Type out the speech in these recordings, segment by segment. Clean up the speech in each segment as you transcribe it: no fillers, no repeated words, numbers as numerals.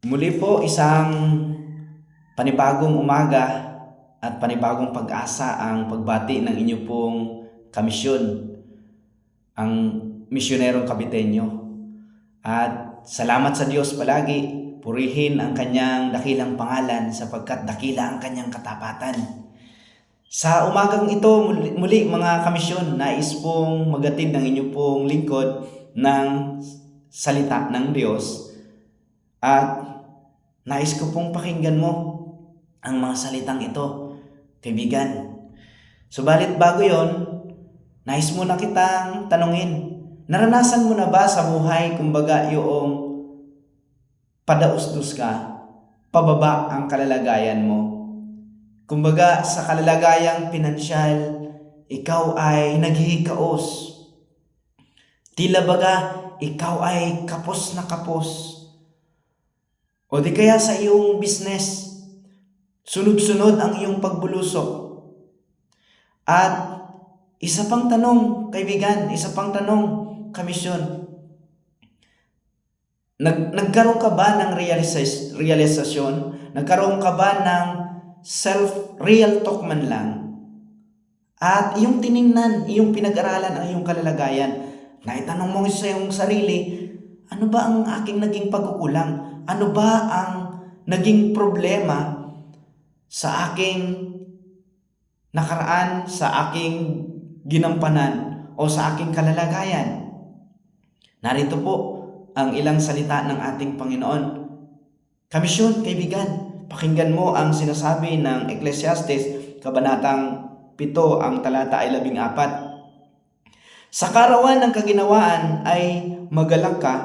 Muli po isang panibagong umaga at panibagong pag-asa ang pagbati ng inyo pong kamisyon, ang misyonerong Kabitenyo. At salamat sa Diyos palagi, purihin ang kanyang dakilang pangalan sapagkat dakila ang kanyang katapatan. Sa umagang ito muli mga kamisyon, nais pong magatid ng inyo pong lingkod ng salita ng Diyos at nais ko pong pakinggan mo ang mga salitang ito, kaibigan. Subalit bago yon, nais mo na kitang tanungin, naranasan mo na ba sa buhay, kumbaga yung padausdos ka, pababa ang kalalagayan mo? Kumbaga sa kalalagayang pinansyal, ikaw ay naghihikaos. Tila baga, ikaw ay kapos na kapos. O di kaya sa iyong business, sunod-sunod ang iyong pagbulusok. At isa pang tanong, kaibigan, isa pang tanong, kamisyon. Nagkaroon ka ba ng realisasyon? Nagkaroon ka ba ng real talk man lang? At iyong tiningnan, iyong pinag-aralan ang iyong kalalagayan. Naitanong mo sa iyong sarili, ano ba ang aking naging pagkukulang? Ano ba ang naging problema sa aking nakaraan, sa aking ginampanan o sa aking kalalagayan? Narito po ang ilang salita ng ating Panginoon. Kamisyon, kaibigan, pakinggan mo ang sinasabi ng Ecclesiastes, Kabanatang 7, ang talata ay 14. Sa karawan ng kaginawaan ay magalak ka,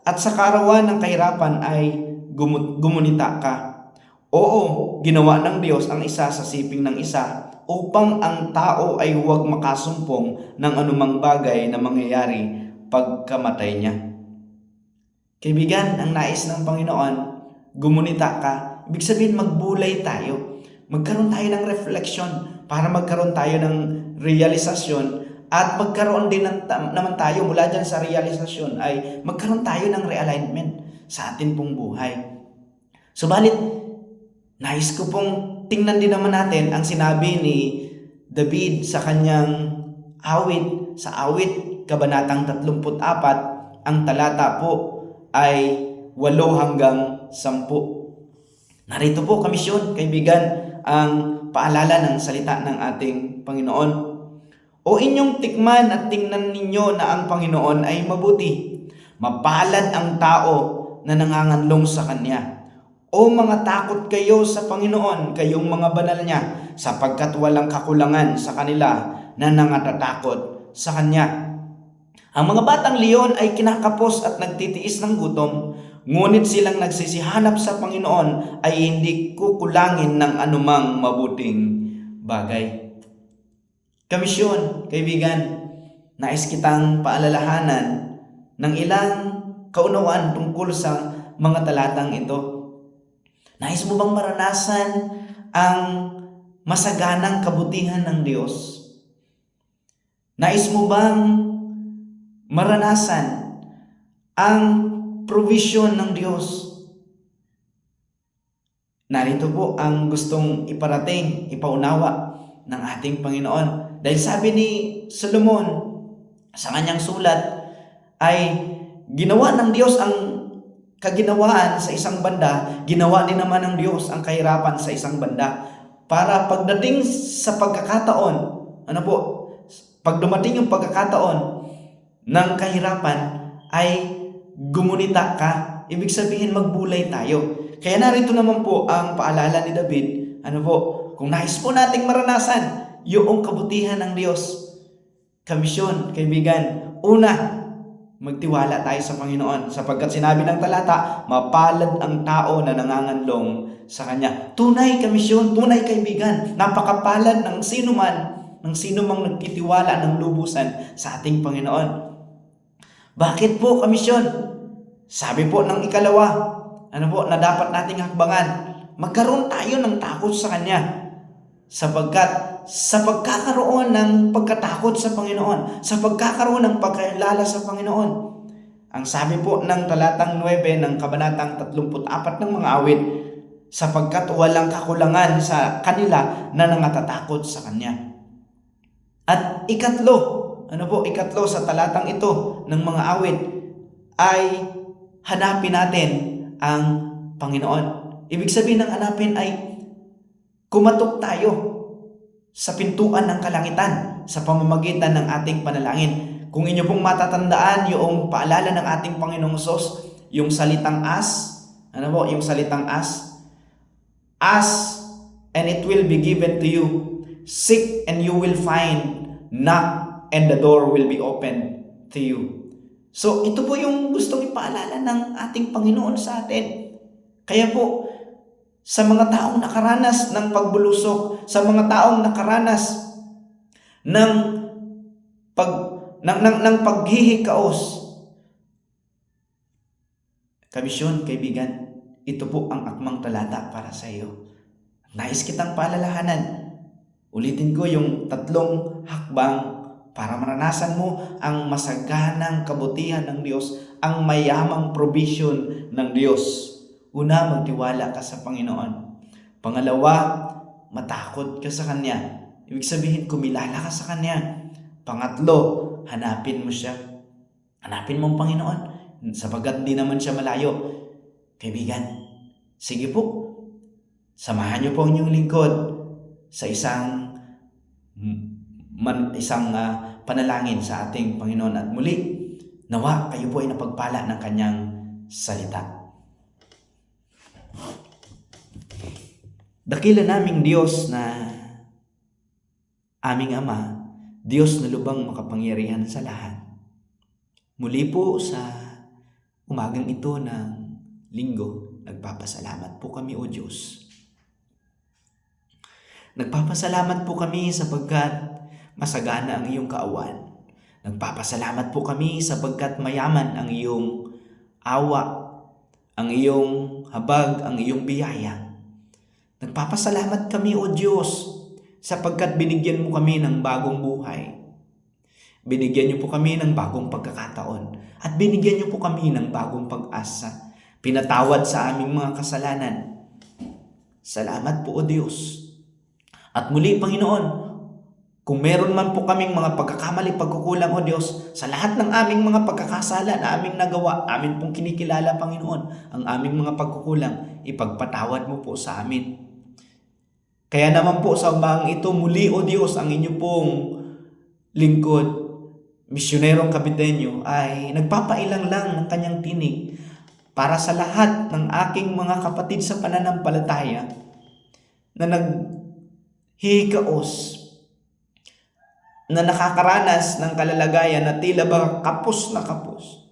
at sa karawan ng kahirapan ay gumunita ka. Oo, ginawa ng Diyos ang isa sa siping ng isa upang ang tao ay huwag makasumpong ng anumang bagay na mangyayari pagkamatay niya. Kaibigan, ang nais ng Panginoon, gumunita ka. Ibig sabihin magbulay tayo. Magkaroon tayo ng reflection para magkaroon tayo ng realisasyon at magkaroon din naman tayo mula dyan sa realisasyon ay magkaroon tayo ng realignment sa atin pong buhay. Subalit, nais ko pong tingnan din naman natin ang sinabi ni David sa kanyang awit, sa awit Kabanatang 34, ang talata po ay 8 hanggang 10. Narito po, kamisyon, kaibigan, ang paalala ng salita ng ating Panginoon. O inyong tikman at tingnan ninyo na ang Panginoon ay mabuti. Mapalad ang tao na nanganganlong sa Kanya. O mga takot kayo sa Panginoon, kayong mga banal niya, sapagkat walang kakulangan sa kanila na nangatatakot sa Kanya. Ang mga batang leon ay kinakapos at nagtitiis ng gutom, ngunit silang nagsisihanap sa Panginoon ay hindi kukulangin ng anumang mabuting bagay. Kamisyon, kaibigan, nais kitang paalalahanan ng ilang kaunawaan tungkol sa mga talatang ito. Nais mo bang maranasan ang masaganang kabutihan ng Diyos? Nais mo bang maranasan ang provision ng Diyos? Narito po ang gustong iparating, ipaunawa ng ating Panginoon. Dahil sabi ni Solomon sa kanyang sulat ay ginawa ng Diyos ang kaginawaan sa isang banda, ginawa din naman ng Diyos ang kahirapan sa isang banda. Para pagdating sa pagkakataon, pag dumating yung pagkakataon ng kahirapan ay gumunita ka. Ibig sabihin magbulay tayo. Kaya narito naman po ang paalala ni David, kung nais po nating maranasan yung kabutihan ng Diyos, kamisyon, kaibigan, una, magtiwala tayo sa Panginoon sapagkat sinabi ng talata, mapalad ang tao na nanganganlong sa Kanya. Tunay kamisyon, tunay kaibigan, napakapalad ng sino mang nagtitiwala ng lubusan sa ating Panginoon. Bakit po kamisyon? Sabi po ng ikalawa, na dapat nating hakbangan, magkaroon tayo ng takot sa Kanya. Sapagkat sa pagkakaroon ng pagkatakot sa Panginoon, sa pagkakaroon ng pagkilala sa Panginoon, Ang sabi po ng talatang 9 ng kabanatang 34 ng mga awit, sapagkat walang kakulangan sa kanila na nangatatakot sa Kanya. At ikatlo sa talatang ito ng mga awit ay hanapin natin ang Panginoon. Ibig sabihin ng hanapin ay kumatok tayo sa pintuan ng kalangitan sa pamamagitan ng ating panalangin. Kung inyo pong matatandaan yung paalala ng ating Panginoong Hesus, yung salitang ask, yung salitang ask, ask and it will be given to you. Seek and you will find. Knock and the door will be open to you. So ito po yung gustong ipaalala ng ating Panginoon sa atin. Kaya po, sa mga taong nakaranas ng pagbulusok, sa mga taong nakaranas ng paghihikaos, kabisyon, kaibigan, ito po ang akmang talata para sa iyo. Nais kitang paalalahanan. Ulitin ko yung 3 hakbang para maranasan mo ang masaganang kabutihan ng Diyos, ang mayamang provision ng Diyos. Una, magtiwala ka sa Panginoon. Pangalawa, matakot ka sa Kanya. Ibig sabihin, kumilala ka sa Kanya. Pangatlo, hanapin mo siya. Hanapin mo ang Panginoon, sapagkat di naman siya malayo. Kaibigan, sige po, samahan niyo po ang inyong lingkod sa isang panalangin sa ating Panginoon. At muli, nawa kayo po ay napagpala ng Kanyang salita. Dakila naming Diyos na aming Ama, Diyos na lubang makapangyarihan sa lahat. Muli po sa umagang ito ng linggo, nagpapasalamat po kami, O Diyos. Nagpapasalamat po kami sapagkat masagana ang iyong kaawan. Nagpapasalamat po kami sapagkat mayaman ang iyong awa, ang iyong habag, ang iyong biyaya. Nagpapasalamat kami, O Diyos, sapagkat binigyan mo kami ng bagong buhay. Binigyan niyo po kami ng bagong pagkakataon. At binigyan niyo po kami ng bagong pag-asa. Pinatawad sa aming mga kasalanan. Salamat po, O Diyos. At muli, Panginoon, kung meron man po kaming mga pagkakamali, pagkukulang, O Diyos, sa lahat ng aming mga pagkakasala na aming nagawa, amin pong kinikilala, Panginoon, ang aming mga pagkukulang, ipagpatawad mo po sa amin. Kaya naman po sa umagang ito, muli, O Diyos, ang inyo pong lingkod, misyonerong kapitenyo, ay nagpapailang lang ng kanyang tinig para sa lahat ng aking mga kapatid sa pananampalataya na naghihikaos, na nakakaranas ng kalalagayan na tila ba kapos na kapos,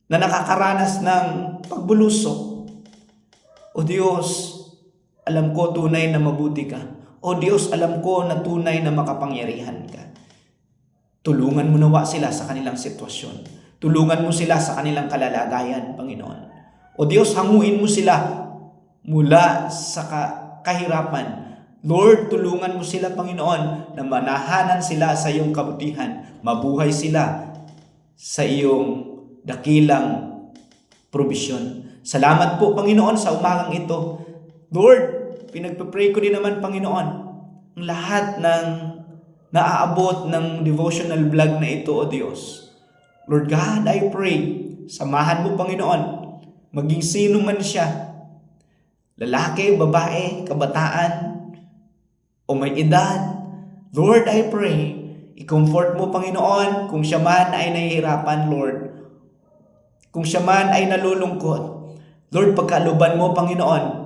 na nakakaranas ng pagbulusok. O Diyos, alam ko tunay na mabuti ka. O Diyos, alam ko na tunay na makapangyarihan ka. Tulungan mo nawa sila sa kanilang sitwasyon. Tulungan mo sila sa kanilang kalalagayan, Panginoon. O Diyos, hanguin mo sila mula sa kahirapan. Lord, tulungan mo sila, Panginoon, na manahanan sila sa iyong kabutihan. Mabuhay sila sa iyong dakilang probisyon. Salamat po, Panginoon, sa umagang ito. Lord, pinagpapray ko din naman, Panginoon, ang lahat ng naaabot ng devotional vlog na ito, O Diyos. Lord God, I pray, samahan mo, Panginoon, maging sino man siya, lalaki, babae, kabataan, o may edad. Lord, I pray, i-comfort mo, Panginoon, kung siya man ay nahihirapan, Lord. Kung siya man ay nalulungkot, Lord, pagkaluban mo, Panginoon,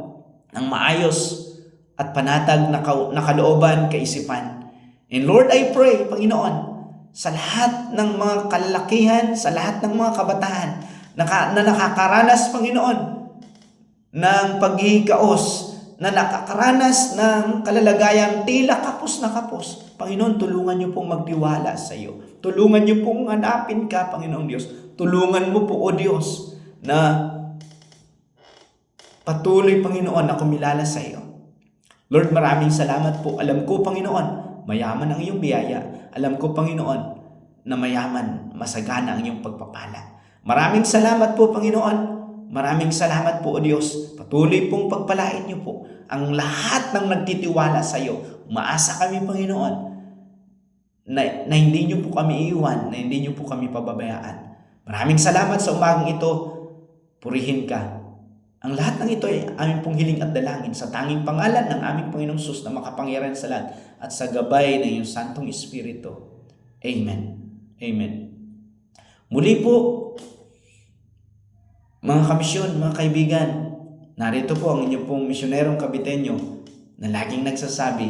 ng maayos at panatag na kalooban, kaisipan. And Lord, I pray, Panginoon, sa lahat ng mga kalalakihan, sa lahat ng mga kabataan na nakakaranas, Panginoon, ng paghihikaos, na nakakaranas ng kalalagayang tila kapos na kapos. Panginoon, tulungan niyo pong magtiwala sa iyo. Tulungan niyo pong hanapin ka, Panginoong Diyos. Tulungan mo po, O Diyos, na patuloy, Panginoon, na kumilala sa iyo. Lord, maraming salamat po. Alam ko, Panginoon, mayaman ang iyong biyaya. Alam ko, Panginoon, na mayaman, masagana ang iyong pagpapala. Maraming salamat po, Panginoon. Maraming salamat po, O Diyos. Patuloy pong pagpalain niyo po ang lahat ng nagtitiwala sa iyo. Umaasa kami, Panginoon, na hindi niyo po kami iiwan, na hindi niyo po kami pababayaan. Maraming salamat sa umagang ito. Purihin ka. Ang lahat ng ito ay aming pong hiling at dalangin sa tanging pangalan ng aming Panginoong Sus na makapangyarihan sa lahat at sa gabay ng iyong Santong Espiritu. Amen. Amen. Muli po, mga kamisyon, mga kaibigan, narito po ang inyong pong misyonerong Kabitenyo na laging nagsasabi,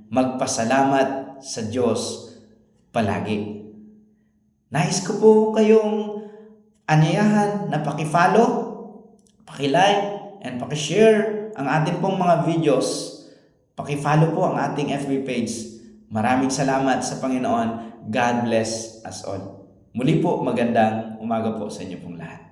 magpasalamat sa Diyos palagi. Nais ko po kayong anyayahan na paki-follow, paki-like, and paki-share ang ating pong mga videos. Paki-follow po ang ating FB page. Maraming salamat sa Panginoon. God bless us all. Muli po, magandang umaga po sa inyo pong lahat.